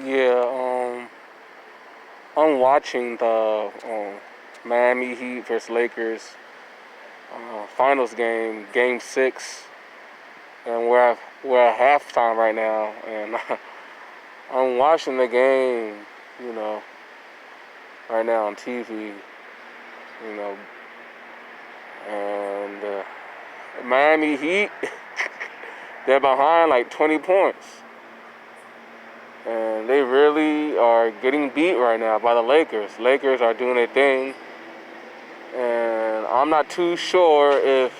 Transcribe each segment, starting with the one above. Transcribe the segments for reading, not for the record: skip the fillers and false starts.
Yeah, I'm watching the Miami Heat versus Lakers finals game, Game 6, and we're at halftime right now, and I'm watching the game, you know, right now on TV, you know, and Miami Heat, they're behind like 20 points. And they really are getting beat right now by the Lakers. Lakers are doing their thing. And I'm not too sure if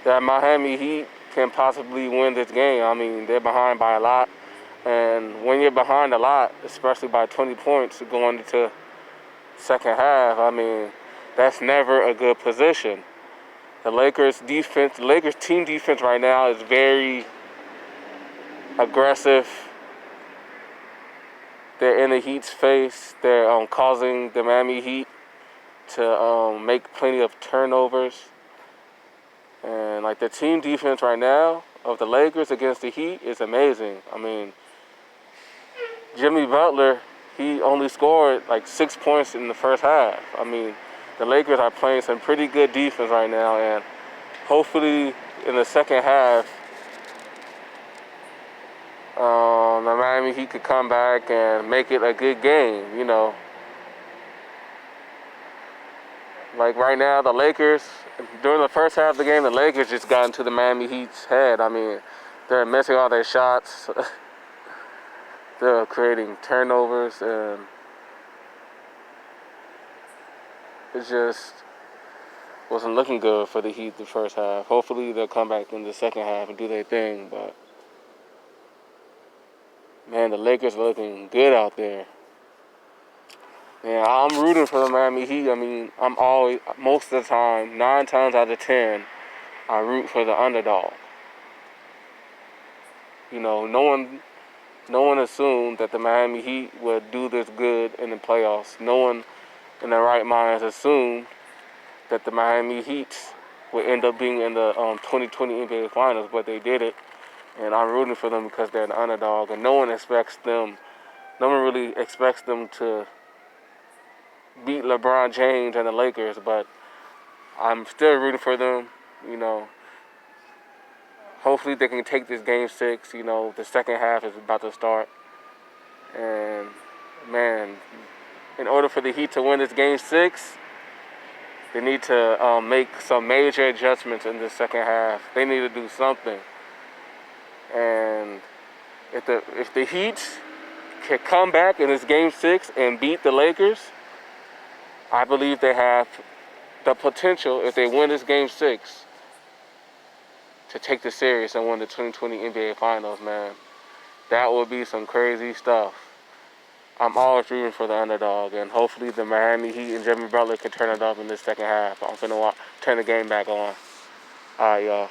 that Miami Heat can possibly win this game. I mean, they're behind by a lot. And when you're behind a lot, especially by 20 points going into second half, I mean, that's never a good position. The Lakers team defense right now is very aggressive. They're in the Heat's face. They're causing the Miami Heat to make plenty of turnovers. And like the team defense right now of the Lakers against the Heat is amazing. I mean, Jimmy Butler, he only scored like 6 points in the first half. I mean, the Lakers are playing some pretty good defense right now, and hopefully in the second half, the Miami Heat could come back and make it a good game, you know. Like right now, the Lakers, during the first half of the game, the Lakers just got into the Miami Heat's head. I mean, they're missing all their shots. They're creating turnovers, and it just wasn't looking good for the Heat the first half. Hopefully they'll come back in the second half and do their thing, but man, the Lakers are looking good out there. Yeah, I'm rooting for the Miami Heat. I mean, I'm always, most of the time, 9 times out of 10, I root for the underdog. You know, no one assumed that the Miami Heat would do this good in the playoffs. No one in their right minds assumed that the Miami Heat would end up being in the 2020 NBA Finals, but they did it. And I'm rooting for them because they're an underdog, and no one really expects them to beat LeBron James and the Lakers, but I'm still rooting for them, you know. Hopefully they can take this game 6, you know, the second half is about to start. And man, in order for the Heat to win this game 6, they need to make some major adjustments in the second half. They need to do something. And if the Heat can come back in this game 6 and beat the Lakers, I believe they have the potential, if they win this game 6, to take the series and win the 2020 NBA Finals, man. That would be some crazy stuff. I'm always rooting for the underdog, and hopefully the Miami Heat and Jimmy Butler can turn it up in this second half. I'm finna turn the game back on. All right, y'all.